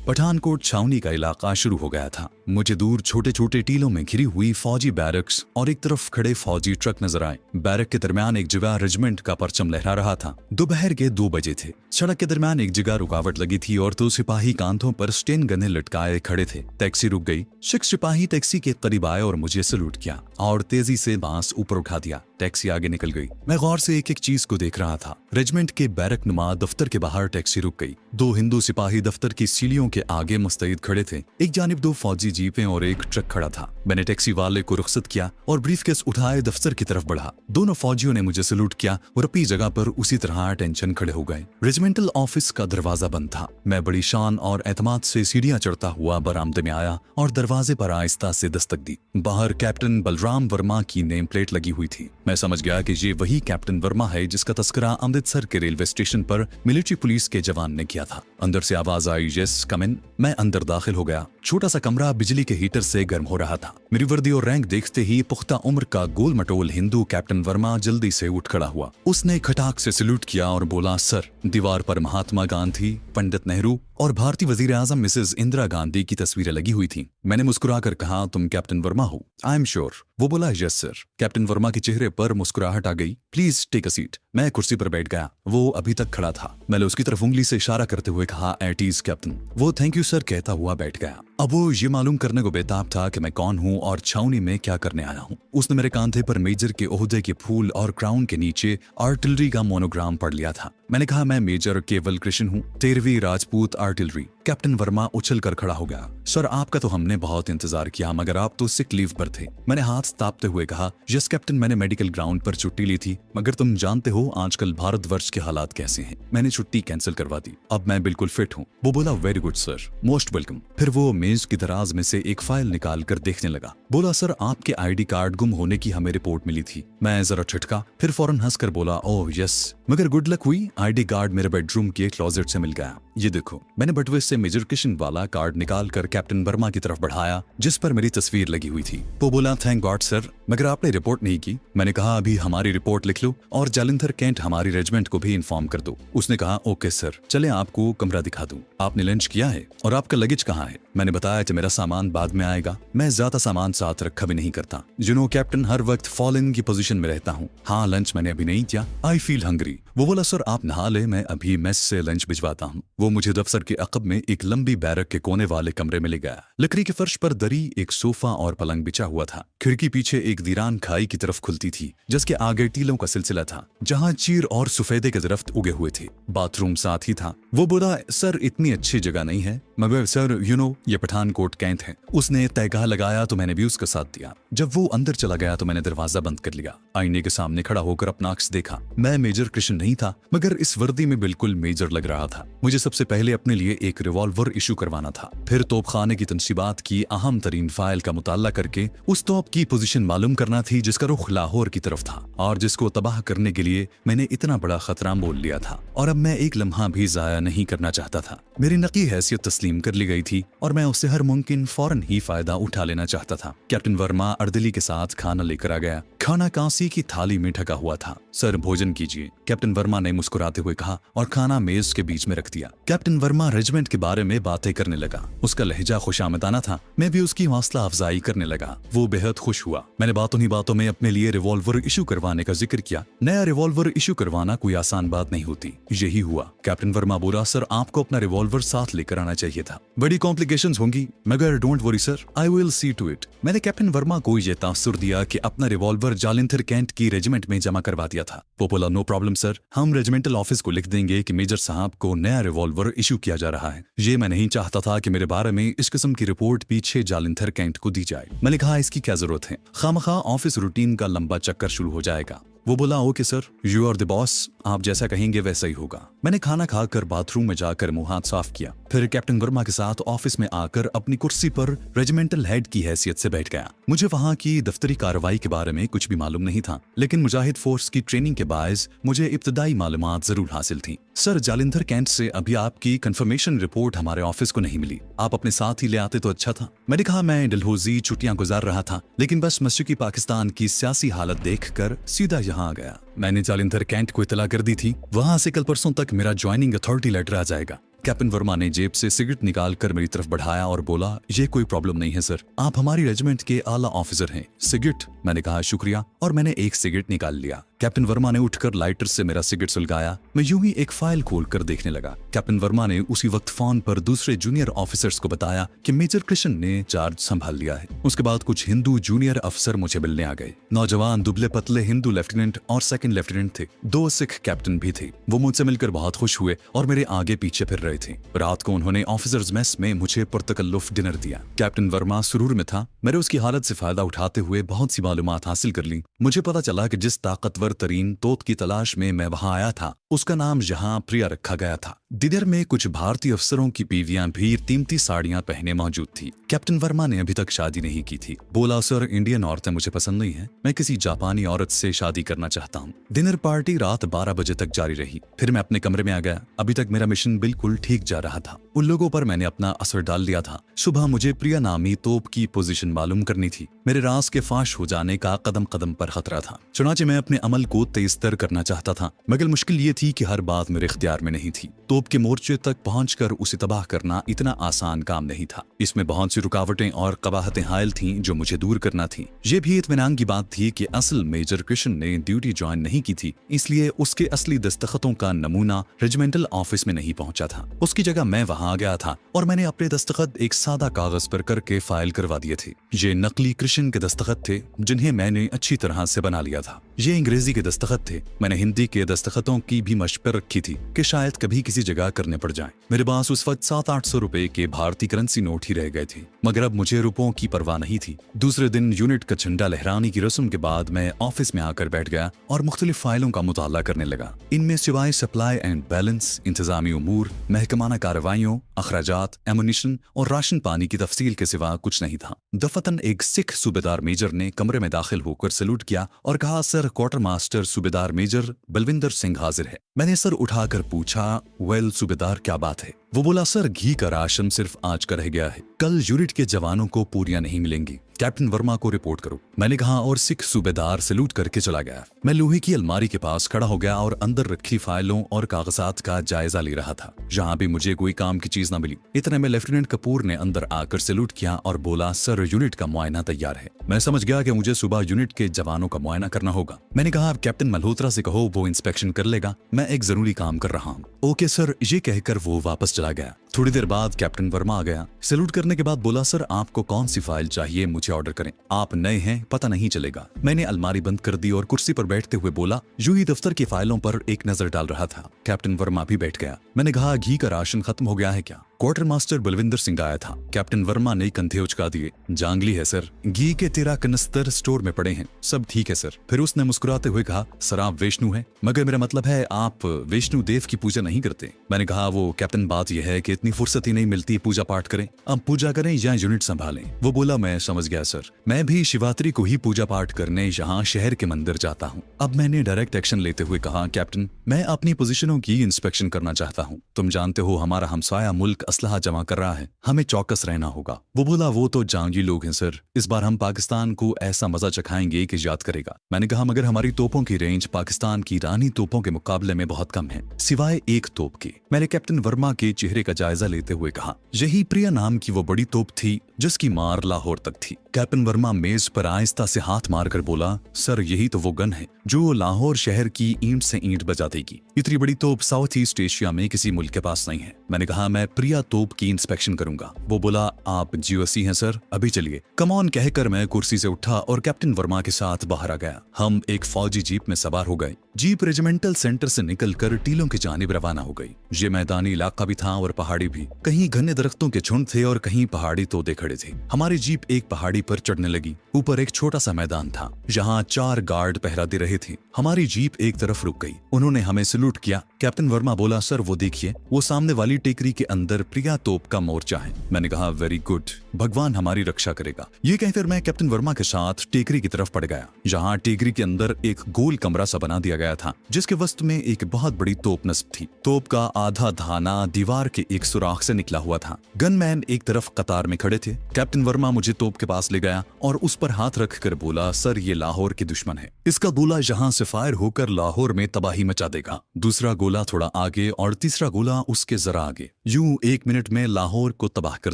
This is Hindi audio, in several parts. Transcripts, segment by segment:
पठानकोट छावनी का इलाका शुरू हो गया था। मुझे दूर छोटे छोटे टीलों में घिरी हुई फौजी बैरक्स और एक तरफ खड़े फौजी ट्रक नजर आए। बैरक के दरमियान एक जगह रेजिमेंट का परचम लहरा रहा था। दोपहर के 2 बजे थे। सड़क के दरमियान एक जगह रुकावट लगी थी और 2 सिपाही कांधों पर स्टेन गने लटकाए खड़े थे। टैक्सी रुक गई। शख्स सिपाही टैक्सी के करीब आए और मुझे सलूट किया और तेजी से बांस ऊपर उठा दिया। टैक्सी आगे निकल गई। मैं गौर से एक एक चीज को देख रहा था। रेजिमेंट के बैरक नुमा दफ्तर के बाहर टैक्सी रुक गई। 2 हिंदू सिपाही दफ्तर की सीढ़ियों के आगे मुस्तैद खड़े थे। एक जानिब 2 फौजी जीपें और एक ट्रक खड़ा था। मैंने टैक्सी वाले को रुखसत किया और ब्रीफकेस उठाए दफ्तर की तरफ बढ़ा। दोनों फौजियों ने मुझे सलूट किया और अपनी जगह पर उसी तरह अटेंशन खड़े हो गए। रेजिमेंटल ऑफिस का दरवाजा बंद था। मैं बड़ी शान और एतमाद से सीढ़ियां चढ़ता हुआ बरामदे में आया और दरवाजे पर आहिस्ता से दस्तक दी। बाहर कैप्टन बलराम वर्मा की नेम प्लेट लगी हुई थी। मैं समझ गया कि ये वही कैप्टन वर्मा है जिसका तस्करा अमृतसर के रेलवे स्टेशन पर मिलिट्री पुलिस के जवान ने किया था। अंदर से आवाज आई, यस कम इन। मैं अंदर दाखिल हो गया। छोटा सा कमरा बिजली के हीटर से गर्म हो रहा था। मेरी वर्दी और रैंक देखते ही पुख्ता उम्र का गोल मटोल हिंदू कैप्टन वर्मा जल्दी से उठ खड़ा हुआ। उसने खटाक से सल्यूट किया और बोला, सर। दीवार पर महात्मा गांधी, पंडित नेहरू और भारतीय वजीर आजम मिसेस इंदिरा गांधी की तस्वीरें लगी हुई थीं। मैंने मुस्कुराकर कहा, तुम कैप्टन वर्मा हो? I am sure. वो बोला, यस सर। कैप्टन वर्मा के चेहरे पर मुस्कुराहट आ गई। Please take a seat. मैं कुर्सी पर बैठ गया। वो अभी तक खड़ा था। मैंने उसकी तरफ उंगली से इशारा करते हुए कहा, एट ईज कैप्टन। वो थैंक यू सर कहता हुआ बैठ गया। अब वो ये मालूम करने को बेताब था कि मैं कौन हूँ और छावनी में क्या करने आया हूँ। उसने मेरे कांधे पर मेजर के ओहदे के फूल और क्राउन के नीचे आर्टिलरी का मोनोग्राम पढ़ लिया था। मैंने कहा, मैं मेजर केवल कृष्ण हूँ, 13वीं राजपूत आर्टिलरी। कैप्टन वर्मा उछल कर खड़ा हो गया। सर, आपका तो हमने बहुत इंतजार किया, मगर आप तो सिक लीव पर थे। मैंने हाथ तापते हुए कहा, यस कैप्टन, मैंने मेडिकल ग्राउंड पर छुट्टी ली थी, मगर तुम जानते हो आजकल भारतवर्ष के हालात कैसे हैं। मैंने छुट्टी कैंसिल करवा दी। अब मैं बिल्कुल फिट हूँ। वो बोला, very good sir, most welcome. फिर वो मेज की दराज में से एक फाइल निकाल कर देखने लगा। बोला, सर आपके आईडी कार्ड गुम होने की हमें रिपोर्ट मिली थी। मैं जरा ठिठका, फिर फौरन हंसकर बोला, ओह यस, मगर गुड लक हुई, आईडी कार्ड मेरे बेडरूम के क्लोजेट से मिल गया। ये देखो। मैंने बटुए से मेजर किशन वाला कार्ड निकाल कर कैप्टन वर्मा की तरफ बढ़ाया, जिस पर मेरी तस्वीर लगी हुई थी। वो बोला, थैंक गॉड सर, मगर आपने रिपोर्ट नहीं की। मैंने कहा, अभी हमारी रिपोर्ट लिख लो और जालिंधर कैंट हमारी रेजिमेंट को भी इन्फॉर्म कर दो। उसने कहा, ओके सर, चले आपको कमरा दिखा दूं। आपने लंच किया है और आपका लगेज कहाँ है? मैंने बताया कि मेरा सामान बाद में आएगा। मैं ज्यादा सामान साथ रखा भी नहीं करता। जिन्हों कैप्टन हर वक्त फॉल इन की पोजीशन में रहता हूँ। हाँ, लंच मैंने अभी नहीं किया। I feel hungry. वो बोला, सर आप नहा ले, मैं अभी मेस से लंच भिजवाता हूँ। वो मुझे दफ्तर के अकब में एक लंबी बैरक के कोने वाले कमरे में ले गया। लकड़ी के फर्श पर दरी, एक सोफा और पलंग बिछा हुआ था। खिड़की पीछे एक दीरान खाई की तरफ खुलती थी, जिसके आगे टीलों का सिलसिला था, जहाँ चीर और सफेदे के दरख्त उगे हुए थे। बाथरूम साथ ही था। वो बोला, सर इतनी अच्छी जगह नहीं है, मगर सर ये पठानकोट कैंट है। उसने तहगा लगाया तो मैंने भी उसका साथ दिया। जब वो अंदर चला गया तो मैंने दरवाजा बंद कर लिया। आईने के सामने खड़ा होकर अपना अक्स देखा। मैं मेजर कृष्ण नहीं था, मगर इस वर्दी में बिल्कुल मेजर लग रहा था। मुझे सबसे पहले अपने लिए एक रिवॉल्वर इशू करवाना था, फिर तोपखाने की तनसीबात की अहम तरीन फाइल का मुताला करके उस तोप की पोजीशन मालूम करना थी जिसका रुख लाहौर की तरफ था और जिसको तबाह करने के लिए मैंने इतना बड़ा खतरा मोल लिया था। और अब मैं एक लम्हा भी जाया नहीं करना चाहता था। मेरी नकी हैसियत तस्लीम कर ली गई थी और मैं उससे हर मुमकिन फौरन ही फायदा उठा लेना चाहता था। कैप्टन वर्मा अर्दली के साथ खाना लेकर आ गया। खाना कांसी की थाली में ढका हुआ था। सर भोजन कीजिए, कैप्टन वर्मा ने मुस्कुराते हुए कहा और खाना मेज के बीच में रख दिया। कैप्टन वर्मा रेजिमेंट के बारे में बातें करने लगा। उसका लहजा खुशामदाना था। मैं भी उसकी हौसला अफजाई करने लगा। वो बेहद खुश हुआ। मैंने बातों ही बातों में अपने लिए रिवॉल्वर इशू करवाने का जिक्र किया। नया रिवॉल्वर इशू करवाना कोई आसान बात नहीं होती। यही हुआ। कैप्टन वर्मा बोला, सर आपको अपना रिवॉल्वर साथ लेकर आना चाहिए था। बड़ी कॉम्प्लिकेशंस होंगी, मगर don't worry sir, I will see to it. मैंने कैप्टन वर्मा को यह तासुर दिया कि अपना रिवॉल्वर जालिंधर कैंट की रेजिमेंट में जमा करवा दिया था। वो बोला, नो प्रॉब्लम सर, हम रेजिमेंटल ऑफिस को लिख देंगे कि मेजर साहब को नया रिवॉल्वर इशू किया जा रहा है। ये मैं नहीं चाहता था कि मेरे बारे में इस किस्म की रिपोर्ट पीछे जालिंधर कैंट को दी जाए। मैंने कहा, इसकी क्या जरूरत है, खामखा ऑफिस रूटीन का लंबा चक्कर शुरू हो जाएगा। वो बोला, okay sir, you are the boss, आप जैसा कहेंगे वैसा ही होगा। मैंने खाना खाकर बाथरूम में जाकर मुंह हाथ साफ किया, फिर कैप्टन वर्मा के साथ ऑफिस में आकर अपनी कुर्सी पर रेजिमेंटल हेड की हैसियत से बैठ गया। मुझे वहाँ की दफ्तरी कार्रवाई के बारे में कुछ भी मालूम नहीं था, लेकिन मुजाहिद फोर्स की ट्रेनिंग के बायस मुझे इब्तदाई मालूमात जरूर हासिल थी। सर, जालिंधर कैंट से अभी आपकी कंफर्मेशन रिपोर्ट हमारे ऑफिस को नहीं मिली, आप अपने साथ ही ले आते तो अच्छा था। मैंने कहा, मैं डलहौजी छुट्टियां गुजार रहा था, लेकिन बस मशरकी पाकिस्तान की सियासी हालत देखकर सीधा यहाँ आ गया। मैंने जालिंधर कैंट को इतला कर दी थी, वहां से कल परसों तक मेरा ज्वाइनिंग अथॉरिटी लेटर आ जाएगा। कैप्टन वर्मा ने जेब से सिगरेट निकालकर मेरी तरफ बढ़ाया और बोला, ये कोई प्रॉब्लम नहीं है सर, आप हमारी रेजिमेंट के आला ऑफिसर हैं। सिगरेट? मैंने कहा शुक्रिया, और मैंने एक सिगरेट निकाल लिया। कैप्टन वर्मा ने उठकर लाइटर से मेरा सिगरेट सुलगाया। मैं यूं ही एक फाइल खोलकर देखने लगा। कैप्टन वर्मा ने उसी वक्त फोन पर दूसरे जूनियर ऑफिसर्स को बताया कि मेजर कृष्ण ने चार्ज संभाल लिया है। उसके बाद कुछ हिंदू जूनियर अफसर मुझे मिलने आ गए। नौजवान दुबले पतले हिंदू लेफ्टिनेंट और सेकंड लेफ्टिनेंट थे। 2 सिख कैप्टन भी थे। वो मुझसे मिलकर बहुत खुश हुए और मेरे आगे पीछे फिर रहे थे। रात को उन्होंने ऑफिसर्स मेस में मुझे पुरतकल्लुफ डिनर दिया। कैप्टन वर्मा सुरूर में था। मैंने उसकी हालत से फायदा उठाते हुए बहुत सी मालूमात हासिल कर ली। मुझे पता चला कि जिस ताकतवर तरीन तोप की तलाश में मैं वहां आया था, उसका नाम यहाँ प्रिया रखा गया था। डिनर में कुछ भारतीय अफसरों की बीवियां भी कीमती साड़ियां पहने मौजूद थी। कैप्टन वर्मा ने अभी तक शादी नहीं की थी। बोला, सर इंडियन औरतें मुझे पसंद नहीं है, मैं किसी जापानी औरत से शादी करना चाहता हूँ। डिनर पार्टी रात 12 बजे तक जारी रही। फिर मैं अपने कमरे में आ गया। अभी तक मेरा मिशन बिल्कुल ठीक जा रहा था। उन लोगों पर मैंने अपना असर डाल लिया था। सुबह मुझे प्रिया नामी तोप की पोजीशन मालूम करनी थी। मेरे राज के फाश हो जाने का कदम कदम पर खतरा था। चुनाचे मैं अपने अमल को तेजतर करना चाहता था, मगर मुश्किल ये थी कि हर बात मेरे इख्तियार में नहीं थी। तोप के मोर्चे तक पहुंचकर उसे तबाह करना इतना आसान काम नहीं था। इसमें बहुत सी रुकावटें और कबाहतें हायल थीं जो मुझे दूर करना थी। ये भी इत्मीनान की बात थी कि असल मेजर कृष्ण ने ड्यूटी ज्वाइन नहीं की थी, इसलिए उसके असली दस्तखतों का नमूना रेजिमेंटल ऑफिस में नहीं पहुंचा था। उसकी जगह मैं वहां आ गया था और मैंने अपने दस्तखत एक सादा कागज पर करके फाइल करवा दिए थे। ये नकली कृष्ण के दस्तखत थे जिन्हें मैंने अच्छी तरह से बना लिया था। ये अंग्रेजी के दस्तखत थे। मैंने हिंदी के दस्तखतों की भी मशक पर रखी थी कि शायद कभी किसी जगह करने पड़ जाए। मेरे पास उस वक्त 700-800 रुपए के भारतीय करेंसी नोट ही रह गए थे, मगर अब मुझे रुपयों की परवाह नहीं थी। दूसरे दिन यूनिट का झंडा लहराने की रस्म के बाद मैं ऑफिस में आकर बैठ गया और मुख्तलिफ फाइलों का मुताला करने लगा। इनमें सिवाय सप्लाई एंड बैलेंस, इंतजामी उमूर, महकमाना कार्रवाइयों, अखराजात, एमुनिशन और राशन पानी की तफसील के सिवा कुछ नहीं था। दफतन एक सिख सूबेदार मेजर ने कमरे में दाखिल होकर सैल्यूट किया और कहा, सर क्वार्टर मास्टर सूबेदार मेजर बलविंदर सिंह हाजिर है। मैंने सर उठाकर पूछा, वेल सूबेदार क्या बात है? वो बोला, सर घी का राशन सिर्फ आज का रह गया है, कल यूनिट के जवानों को पूरियां नहीं मिलेंगी, कैप्टन वर्मा को रिपोर्ट करो। मैंने कहा और सिख सूबेदार सैल्यूट करके चला गया। मैं लोहे की अलमारी के पास खड़ा हो गया और अंदर रखी फाइलों और कागजात का जायजा ले रहा था। जहाँ भी मुझे कोई काम की चीज न मिली। इतने में लेफ्टिनेंट कपूर ने अंदर आकर सैल्यूट किया और बोला, सर यूनिट का मुआयना तैयार है। मैं समझ गया कि मुझे सुबह यूनिट के जवानों का मुआयना करना होगा। मैंने कहा, आप कैप्टन मल्होत्रा से कहो, वो इंस्पेक्शन कर लेगा, मैं एक जरूरी काम कर रहा हूँ। ओके सर, ये कहकर वो वापस चला गया। थोड़ी देर बाद कैप्टन वर्मा आ गया। सैल्यूट करने के बाद बोला, सर आपको कौन सी फाइल चाहिए मुझे ऑर्डर करें, आप नए हैं, पता नहीं चलेगा। मैंने अलमारी बंद कर दी और कुर्सी पर बैठते हुए बोला, यूं ही दफ्तर की फाइलों पर एक नजर डाल रहा था। कैप्टन वर्मा भी बैठ गया। मैंने कहा, घी का राशन खत्म हो गया है क्या? क्वार्टर मास्टर बलविंदर सिंह आया था। कैप्टन वर्मा ने कंधे उचका दिए। जांगली है सर, घी के 13 कनस्तर स्टोर में पड़े हैं, सब ठीक है सर। फिर उसने मुस्कुराते हुए कहा, सर आप वैष्णु हैं, मगर मेरा मतलब है आप वैष्णु देव की पूजा नहीं करते। मैंने कहा, वो कैप्टन बात यह है कि इतनी फुर्सत ही नहीं मिलती पूजा पाठ करें, अब पूजा करें या यूनिट संभालें। वो बोला, मैं समझ गया सर, मैं भी शिवरात्रि को ही पूजा पाठ करने यहाँ शहर के मंदिर जाता हूँ। अब मैंने डायरेक्ट एक्शन लेते हुए कहा, कैप्टन मैं अपनी पोजीशनों की इंस्पेक्शन करना चाहता हूँ। तुम जानते हो हमारा हमसाया मुल्क असलहा जमा कर रहा है, हमें चौकस रहना होगा। वो बोला, वो तो जांगी लोग हैं सर, इस बार हम पाकिस्तान को ऐसा मजा चखाएंगे कि याद करेगा। मैंने कहा, मगर हमारी तोपों की रेंज पाकिस्तान की रानी तोपों के मुकाबले में बहुत कम है, सिवाय एक तोप के। मैंने कैप्टन वर्मा के चेहरे का जायजा लेते हुए कहा, यही प्रिया नाम की वो बड़ी तोप थी जिसकी मार लाहौर तक थी। कैप्टन वर्मा मेज पर आहिस्ता से हाथ मारकर बोला, सर यही तो वो गन है जो लाहौर शहर की ईंट से ईंट बजा देगी। इतनी बड़ी तोप साउथ ईस्ट एशिया में किसी मुल्क के पास नहीं है। मैंने कहा, मैं प्रिया तोप की इंस्पेक्शन करूंगा। वो बोला, आप जीओसी हैं सर, अभी चलिए। कम ऑन कहकर मैं कुर्सी से उठा और कैप्टन वर्मा के साथ बाहर आ गया। हम एक फौजी जीप में सवार हो गए। जीप रेजिमेंटल सेंटर से निकलकर टीलों की जानिब रवाना हो गई। ये मैदानी इलाका भी था और पहाड़ी भी, कहीं घने दरख्तों के झुंड थे और कहीं पहाड़ी तोते खड़े थे। हमारी जीप एक पहाड़ी पर चढ़ने लगी। ऊपर एक छोटा सा मैदान था जहाँ 4 गार्ड पहरा दे रहे थे। हमारी जीप एक तरफ रुक गई। उन्होंने हमें सैल्यूट किया। कैप्टन वर्मा बोला, सर वो देखिए, वो सामने वाली टेकरी के अंदर प्रिया तोप का मोर्चा है। मैंने कहा, वेरी गुड, भगवान हमारी रक्षा करेगा। ये कहकर मैं कैप्टन वर्मा के साथ टेकरी की तरफ पड़ गया। जहाँ टेकरी के अंदर एक गोल कमरा सा बना दिया गया गया था, जिसके वस्त में एक बहुत बड़ी तोप नस्ब थी। तोप का आधा धाना दीवार के एक सुराख से निकला हुआ था। गनमैन एक तरफ कतार में खड़े थे। कैप्टन वर्मा मुझे तोप के पास ले गया और उस पर हाथ रख कर बोला, सर ये लाहौर के दुश्मन है, इसका गोला यहाँ से फायर होकर लाहौर में तबाही मचा देगा। दूसरा गोला थोड़ा आगे और तीसरा गोला उसके जरा आगे। यूं 1 मिनट में लाहौर को तबाह कर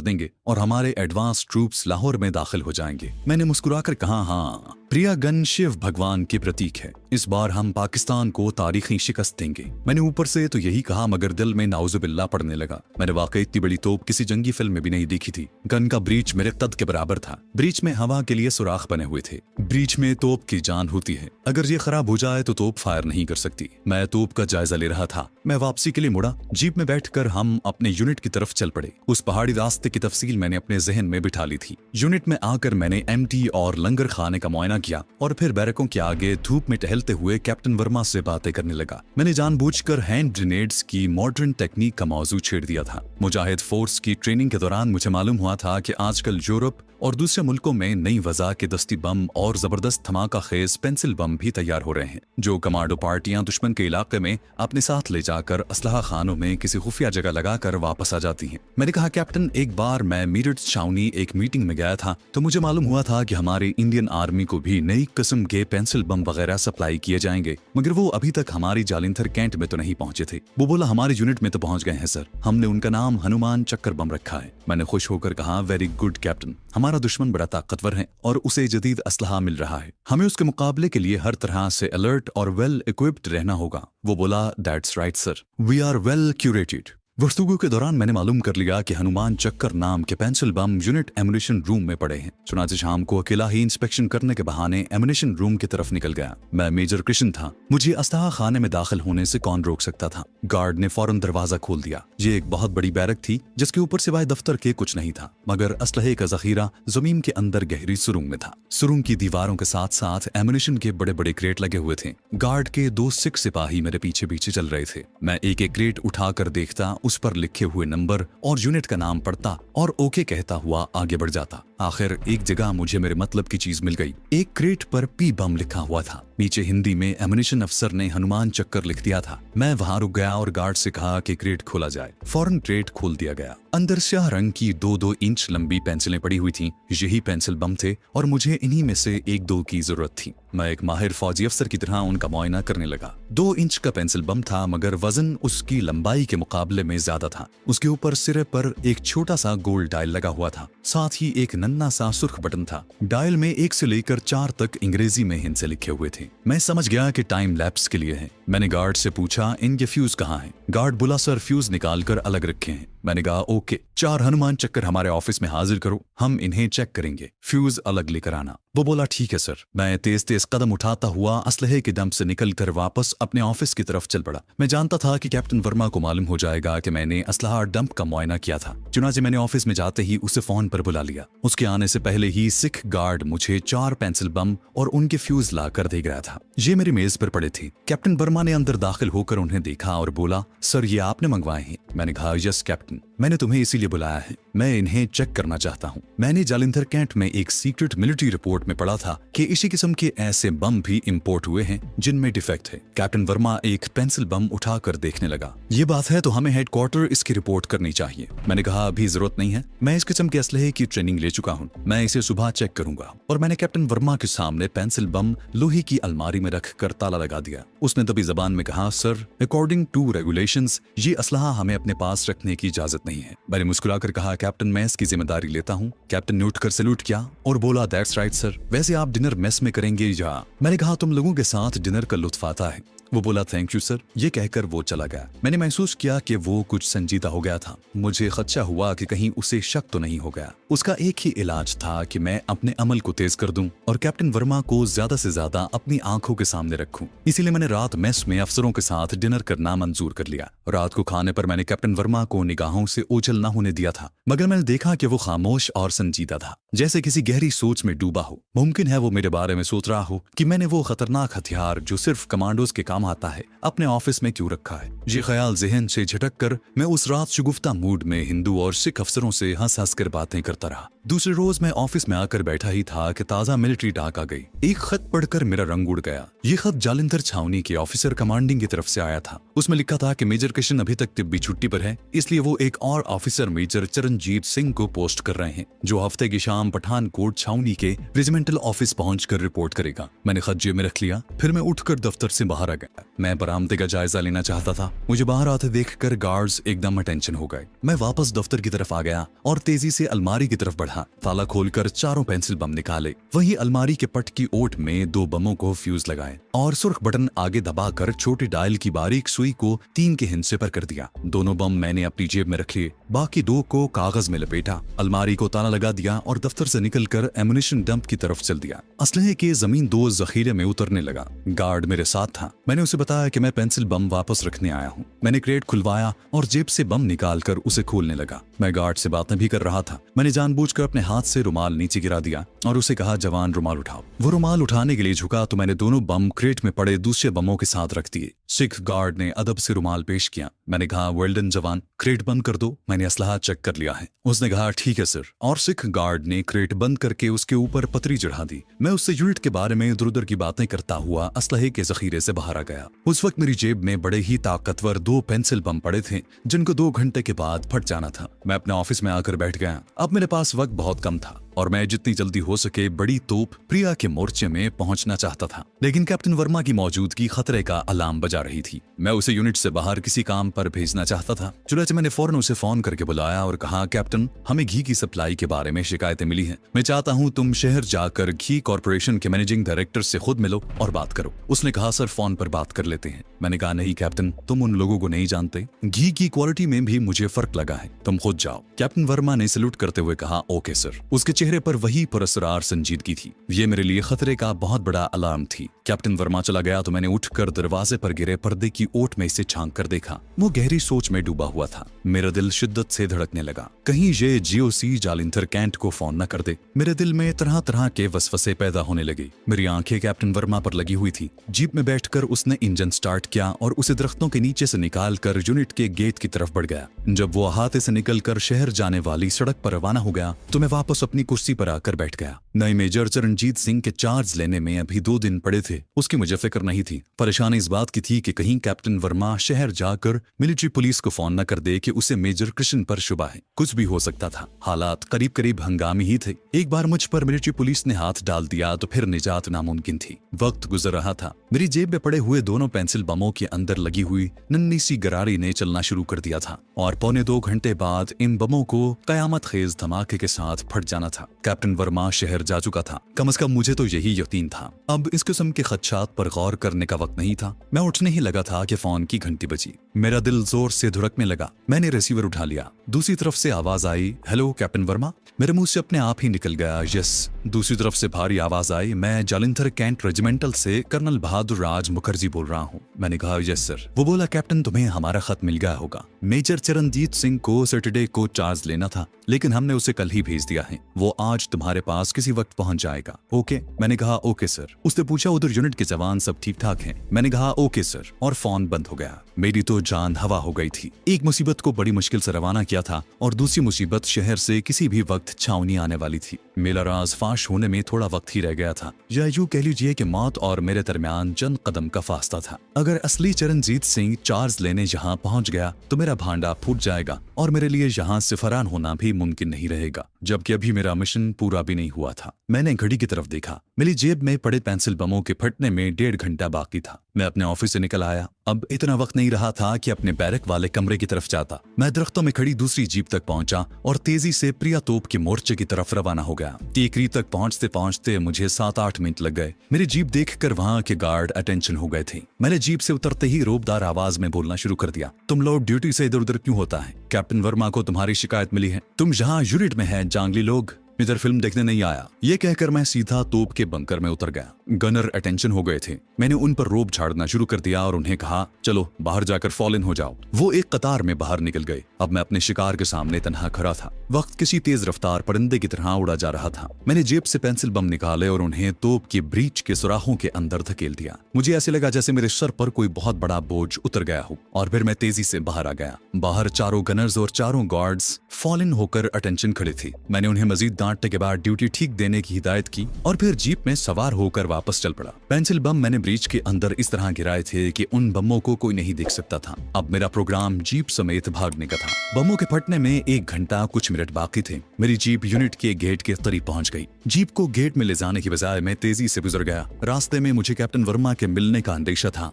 देंगे और हमारे एडवांस ट्रूप्स लाहौर में दाखिल हो जाएंगे। मैंने मुस्कुराकर कहा, हाँ, प्रिया गन शिव भगवान के प्रतीक है, इस बार हम पाकिस्तान को तारीखी शिकस्त देंगे। मैंने ऊपर से तो यही कहा मगर दिल में नाउजुबिल्लाह पड़ने लगा। मैंने वाकई इतनी बड़ी तोप किसी जंगी फिल्म में भी नहीं देखी थी। गन का ब्रीच मेरे कद के बराबर था। ब्रीच में हवा के लिए सुराख बने हुए थे। ब्रीच में तोप की जान होती है, अगर ये खराब हो जाए तो तोप फायर नहीं कर सकती। मैं तोप का जायजा ले रहा था। मैं वापसी के लिए मुड़ा। जीप में बैठकर हम अपने यूनिट की तरफ चल पड़े। उस पहाड़ी रास्ते की तफसील मैंने अपने जहन में बिठा ली थी। यूनिट में आकर मैंने एमटी और लंगर खाने का मुआयना किया और फिर बैरकों के आगे धूप में टहलते हुए कैप्टन वर्मा से बातें करने लगा। मैंने जानबूझकर हैंड ग्रेनेड्स की मॉडर्न टेक्निक का मौजू छेड़ दिया था। मुजाहिद फोर्स की ट्रेनिंग के दौरान मुझे मालूम हुआ था कि आजकल यूरोप और दूसरे मुल्कों में नई वजह के दस्ती बम और जबरदस्त धमाका खेज पेंसिल बम भी तैयार हो रहे हैं, जो कमांडो पार्टियां दुश्मन के इलाके में अपने साथ ले जाकर असलहा खानों में किसी खुफिया जगह लगाकर वापस आ जाती हैं। मैंने कहा, कैप्टन, एक बार मैं मीरठ छावनी एक मीटिंग में गया था तो मुझे मालूम हुआ था कि हमारे इंडियन आर्मी को भी नई किस्म के पेंसिल बम वगैरह सप्लाई किए जाएंगे, मगर वो अभी तक हमारी जालिंधर कैंट में तो नहीं पहुंचे थे। वो बोला, हमारे यूनिट में तो पहुंच गए हैं सर, हमने उनका नाम हनुमान चक्कर बम रखा है। मैंने खुश होकर कहा, वेरी गुड कैप्टन, हमारा दुश्मन बड़ा ताकतवर है और उसे जदीद असलहा मिल रहा है, हमें उसके मुकाबले के लिए हर तरह से अलर्ट और वेल इक्विप्ड रहना होगा। वो बोला, that's right sir, we are well curated. गुफ्तगू के दौरान मैंने मालूम कर लिया कि हनुमान चक्कर नाम के पेंसिल बम यूनिट एमुनेशन रूम में पड़े हैं। चुनाचे शाम को अकेला ही इंस्पेक्शन करने के बहाने एमुनेशन रूम की तरफ निकल गया। मैं मेजर कृष्ण था, मुझे असलहा खाने में दाखिल होने से कौन रोक सकता था। गार्ड ने फौरन दरवाजा खोल दिया। ये एक बहुत बड़ी बैरक थी जिसके ऊपर सिवाय दफ्तर के कुछ नहीं था, मगर असलहे का जखीरा जमीन के अंदर गहरी सुरुंग में था। सुरुंग की दीवारों के साथ साथ एमुनेशन के बड़े बड़े क्रेट लगे हुए थे। गार्ड के 2 सिख सिपाही मेरे पीछे पीछे चल रहे थे। मैं एक एक क्रेट उठाकर देखता, उस पर लिखे हुए नंबर और यूनिट का नाम पढ़ता और ओके कहता हुआ आगे बढ़ जाता। आखिर एक जगह मुझे मेरे मतलब की चीज मिल गई। एक क्रेट पर पी बम लिखा हुआ था। नीचे हिंदी में एमुनेशन अफसर ने हनुमान चक्कर लिख दिया था। मैं वहां रुक गया और गार्ड से कहा कि क्रेट खोला जाए। फौरन क्रेट खोल दिया गया। अंदर स्याह रंग की 2-2 इंच लंबी पेंसिलें पड़ी हुई थीं। यही पेंसिल बम थे और मुझे इन्हीं में से 1-2 की जरूरत थी। मैं एक माहिर फौजी अफसर की तरह उनका मुआयना करने लगा। 2 इंच का पेंसिल बम था, मगर वजन उसकी लंबाई के मुकाबले में ज्यादा था। उसके ऊपर सिरे पर एक छोटा सा गोल डायल लगा हुआ था, साथ ही एक नन्ना सा सुर्ख बटन था। डायल में 1 से लेकर 4 तक अंग्रेजी में हिंसे लिखे हुए थे। मैं समझ गया कि टाइम लैप्स के लिए है। मैंने गार्ड से पूछा, इनके फ्यूज कहाँ हैं? गार्ड बोला, सर फ्यूज निकाल कर अलग रखे हैं। मैंने कहा, ओके, 4 हनुमान चक्कर हमारे ऑफिस में हाजिर करो, हम इन्हें चेक करेंगे, फ्यूज अलग लेकर आना। वो बोला, ठीक है सर। मैं तेज तेज कदम उठाता हुआ असलहे के डंप से निकलकर वापस अपने ऑफिस की तरफ चल पड़ा। मैं जानता था कि कैप्टन वर्मा को मालूम हो जाएगा कि मैंने असलहा डंप का मुआयना किया था। चुनाचे मैंने ऑफिस में जाते ही उसे फोन पर बुला लिया। उसके आने से पहले ही सिख गार्ड मुझे 4 पेंसिल बम और उनके फ्यूज ला कर दे गया था। ये मेरी मेज पर पड़े थे। कैप्टन वर्मा ने अंदर दाखिल होकर उन्हें देखा और बोला, सर ये आपने मंगवाए हैं? मैंने कहा, यस कैप्टन, मैंने तुम्हें इसीलिए बुलाया है, मैं इन्हें चेक करना चाहता हूँ। मैंने जालिंधर कैंट में एक सीक्रेट मिलिट्री रिपोर्ट में पढ़ा था कि इसी किस्म के ऐसे बम भी इंपोर्ट हुए हैं जिनमें डिफेक्ट है। कैप्टन वर्मा एक पेंसिल बम उठाकर देखने लगा। ये बात है तो हमें हेडक्वार्टर इसकी रिपोर्ट करनी चाहिए। मैंने कहा, अभी जरूरत नहीं है, मैं इस किस्म के असलहे की ट्रेनिंग ले चुका हूँ, मैं इसे सुबह चेक करूंगा। और मैंने कैप्टन वर्मा के सामने पेंसिल बम लोहे की अलमारी में रख कर ताला लगा दिया। उसने दबी जबान में कहा, सर अकॉर्डिंग टू रेगुलेशंस ये असलहा हमें अपने पास रखने की इजाजत नहीं है। मैंने मुस्कुराकर कहा, कैप्टन मैं इसकी जिम्मेदारी लेता हूँ। कैप्टन ने उठकर सैल्यूट किया और बोला, दैट्स राइट सर, वैसे आप डिनर मेस में करेंगे या? मैंने कहा, तुम लोगों के साथ डिनर का लुत्फ आता है। वो बोला, थैंक यू सर। ये कहकर वो चला गया। मैंने महसूस किया कि वो कुछ संजीदा हो गया था। मुझे खदशा हुआ कि कहीं उसे शक तो नहीं हो गया। उसका एक ही इलाज था कि मैं अपने अमल को तेज कर दूं और कैप्टन वर्मा को ज्यादा से ज्यादा अपनी आंखों के सामने रखूं। इसीलिए मैंने रात मेस में अफसरों के साथ डिनर करना मंजूर कर लिया। रात को खाने पर मैंने कैप्टन वर्मा को निगाहों से ओझल न होने दिया था, मगर मैंने देखा कि वो खामोश और संजीदा था, जैसे किसी गहरी सोच में डूबा हो। मुमकिन है वो मेरे बारे में सोच रहा हो कि मैंने वो खतरनाक हथियार जो सिर्फ कमांडोज के काम काम आता है अपने ऑफिस में क्यों रखा है। ये ख्याल जहन से झटक कर मैं उस रात शुगुफ्ता मूड में हिंदू और सिख अफसरों से हंस हंस कर बातें करता रहा। दूसरे रोज मैं ऑफिस में आकर बैठा ही था कि ताजा मिलिट्री डाक आ गई। एक खत पढ़कर मेरा रंग उड़ गया। ये खत जालंधर छावनी के ऑफिसर कमांडिंग की तरफ से आया था। उसमें लिखा था कि मेजर किशन अभी तक तिब्बी छुट्टी पर है, इसलिए वो एक और ऑफिसर मेजर चरणजीत सिंह को पोस्ट कर रहे हैं, जो हफ्ते की शाम पठानकोट छावनी के रेजिमेंटल ऑफिस पहुंचकर रिपोर्ट करेगा। मैंने खत जेब में रख लिया। फिर मैं उठकर दफ्तर से बाहर आ गया। मैं बरामदे का जायजा लेना चाहता था। मुझे बाहर आते देखकर गार्ड्स एकदम अटेंशन हो गए। मैं वापस दफ्तर की तरफ आ गया और तेजी से अलमारी की तरफ बढ़ा। ताला खोलकर चारों पेंसिल बम निकाले। वहीं अलमारी के पट की ओट में 2 बमों को फ्यूज लगाए और सुर्ख बटन आगे दबाकर छोटे डायल की बारीक सुई को 3 के हिस्से पर कर दिया। दोनों बम मैंने अपनी जेब में रख लिए। बाकी 2 को कागज में लपेटा, अलमारी को ताला लगा दिया और दफ्तर से निकलकर एमुनिशन डंप की तरफ चल दिया। असलहे के जमीन 2 जखीरे में उतरने लगा। गार्ड मेरे साथ था। मैंने उसे बताया कि मैं पेंसिल बम वापस रखने आया हूँ। मैंने क्रेट खुलवाया और जेब से बम निकालकर उसे खोलने लगा। मैं गार्ड से बातें भी कर रहा था। मैंने जानबूझकर अपने हाथ से रुमाल नीचे गिरा दिया और उसे कहा, जवान रुमाल उठाओ। वो रुमाल उठाने के लिए झुका तो मैंने दोनों बम क्रेट में पड़े दूसरे बमों के साथ रख दिए। सिख गार्ड ने अदब से रुमाल पेश किया। मैंने कहा, वेल डन जवान, क्रेट बंद कर दो, मैंने असलहा चेक कर लिया है। उसने कहा, ठीक है सर, और सिख गार्ड ने क्रेट बंद करके उसके ऊपर पतरी चढ़ा दी। मैं उससे यूनिट के बारे में इधर उधर की बातें करता हुआ असलहे के जखीरे से बाहर आ गया। उस वक्त मेरी जेब में बड़े ही ताकतवर 2 पेंसिल बम पड़े थे, जिनको 2 घंटे के बाद फट जाना था। मैं अपने ऑफिस में आकर बैठ गया। अब मेरे पास वक्त बहुत कम था और मैं जितनी जल्दी हो सके बड़ी तोप प्रिया के मोर्चे में पहुंचना चाहता था, लेकिन कैप्टन वर्मा की मौजूदगी खतरे का अलार्म बजा रही थी। मैं उसे यूनिट से बाहर किसी काम पर भेजना चाहता था। चुनाचे मैंने फौरन उसे फोन करके बुलाया और कहा, कैप्टन, हमें घी की सप्लाई के बारे में शिकायतें मिली हैं। मैं चाहता हूं तुम शहर जाकर घी कॉर्पोरेशन के मैनेजिंग डायरेक्टर से खुद मिलो और बात करो। उसने कहा, सर, फोन पर बात कर लेते हैं। मैंने कहा, नहीं कैप्टन, तुम उन लोगों को नहीं जानते। घी की क्वालिटी में भी मुझे फर्क लगा है, तुम खुद जाओ। कैप्टन वर्मा ने सैल्यूट करते हुए कहा, ओके सर। उसके चेहरे पर वही पुरस्कार संजीदगी थी। ये मेरे लिए खतरे का बहुत बड़ा अलार्म थी। कैप्टन वर्मा चला गया तो मैंने उठकर दरवाजे पर गिरे पर्दे की ओट में इसे झांक कर देखा। वो गहरी सोच में डूबा हुआ था। मेरा दिल शिद्दत से धड़कने लगा। कहीं ये जीओसी जालिंधर कैंट को फोन न कर दे। मेरे दिल में तरह तरह के वसवसे पैदा होने लगे। मेरी आंखें कैप्टन वर्मा पर लगी हुई थी। जीप में बैठकर उसने इंजन स्टार्ट किया और उसे दरख्तों के नीचे से निकालकर यूनिट के गेट की तरफ बढ़ गया। जब वो अहाते से निकलकर शहर जाने वाली सड़क पर रवाना हो गया तो मैं वापस अपनी कुर्सी पर आकर बैठ गया। नए मेजर चरणजीत सिंह के चार्ज लेने में अभी 2 दिन पड़े थे। उसकी मुझे फिक्र नहीं थी। परेशानी इस बात की थी कि कहीं कैप्टन वर्मा शहर जाकर मिलिट्री पुलिस को फोन न कर दे कि उसे मेजर कृष्ण पर शुबा है। कुछ भी हो सकता था। हालात करीब करीब हंगामी ही थे। एक बार मुझ पर मिलिट्री पुलिस ने हाथ डाल दिया तो फिर निजात नामुमकिन थी। वक्त गुजर रहा था। मेरी जेब में पड़े हुए दोनों पेंसिल बमों के अंदर लगी हुई नन्ही सी गरारी ने चलना शुरू कर दिया था और 1.25 घंटे बाद इन बमों को कयामत खेज धमाके के साथ फट जाना था। कैप्टन वर्मा शहर जा चुका था। कम से कम मुझे तो यही यकीन था। अब इस किस्म के खदशात पर गौर करने का वक्त नहीं था। मैं उठने ही लगा था कि फोन की घंटी बजी। मेरा दिल जोर से धुड़कने लगा। मैंने रिसीवर उठा लिया। दूसरी तरफ से आवाज आई, हेलो कैप्टन वर्मा। मेरे मुंह से अपने आप ही निकल गया, यस। दूसरी तरफ से भारी आवाज आई, मैं जालिंधर कैंट रेजिमेंटल से कर्नल बहादुर राज मुखर्जी बोल रहा हूँ। मैंने कहा, यस सर। वो बोला, कैप्टन, तुम्हें हमारा खत मिल गया होगा। मेजर चरणजीत सिंह को सैटरडे को चार्ज लेना था, लेकिन हमने उसे कल ही भेज दिया है। वो आज तुम्हारे पास किसी वक्त पहुंच जाएगा। ओके। मैंने कहा, ओके सर। उसने पूछा, उधर यूनिट के जवान सब ठीक ठाक हैं? मैंने कहा, ओके सर, और फोन बंद हो गया। मेरी तो जान हवा हो गई थी। एक मुसीबत को बड़ी मुश्किल से रवाना किया था और दूसरी मुसीबत शहर से किसी भी वक्त छावनी आने वाली थी। मेरा राज फाश होने में थोड़ा वक्त ही रह गया था, या यूं कह लीजिए कि मौत और मेरे दरमियान चंद कदम का फासला था। अगर असली चरणजीत सिंह चार्ज लेने यहाँ पहुंच गया तो मेरा भांडा फूट जाएगा और मेरे लिए यहाँ से फरार होना भी मुमकिन नहीं रहेगा, जबकि अभी मेरा मिशन पूरा भी नहीं हुआ था। मैंने घड़ी की तरफ देखा। मेरी जेब में पड़े पेंसिल बमों के फटने में 1.5 घंटा बाकी था। मैं अपने ऑफिस से निकल आया। अब इतना वक्त नहीं रहा था कि अपने बैरक वाले कमरे की तरफ जाता। मैं दरख्तों में खड़ी दूसरी जीप तक पहुंचा और तेजी से प्रिया तोप के मोर्चे की तरफ रवाना हो गया। टीकरी तक पहुंचते पहुंचते मुझे 7-8 मिनट लग गए। मेरी जीप देखकर वहां के गार्ड अटेंशन हो गए थे। मैंने जीप से उतरते ही रोबदार आवाज में बोलना शुरू कर दिया, तुम लोग ड्यूटी से इधर उधर क्यों होता है? कैप्टन वर्मा को तुम्हारी शिकायत मिली है। तुम जहाँ यूनिट में है जांगली लोग इधर फिल्म देखने नहीं आया। ये कहकर मैं सीधा तोप के बंकर में उतर गया। गनर अटेंशन हो गए थे। मैंने उन पर रोब झाड़ना शुरू कर दिया और उन्हें कहा, चलो बाहर जाकर फॉल इन हो जाओ। वो एक कतार में बाहर निकल गए। अब मैं अपने शिकार के सामने तन्हा खड़ा था। वक्त किसी तेज रफ्तार परिंदे की तरह उड़ा जा रहा था। मैंने जेब से पेंसिल बम निकाले और उन्हें तोप की ब्रीच के सुराहों के अंदर धकेल दिया। मुझे ऐसे लगा जैसे मेरे सर पर कोई बहुत बड़ा बोझ उतर गया हो, और फिर मैं तेजी से बाहर आ गया। बाहर चारों गनर्स और चारों गार्ड्स फॉल इन होकर अटेंशन खड़े थे। मैंने उन्हें मजीद डांटने के बाद ड्यूटी ठीक देने की हिदायत की और फिर जीप में सवार होकर वापस चल पड़ा। पेंसिल बम मैंने ब्रीच के अंदर इस तरह गिराए थे कि उन बमों को कोई नहीं देख सकता था। अब मेरा प्रोग्राम जीप समेत भागने का था। बमों के फटने में 1 घंटा कुछ मिनट बाकी थे। मेरी जीप यूनिट के गेट के करीब पहुंच गई। जीप को गेट में ले जाने की बजाय मैं तेजी से गुजर गया। रास्ते में मुझे कैप्टन वर्मा के मिलने का अंदेशा था।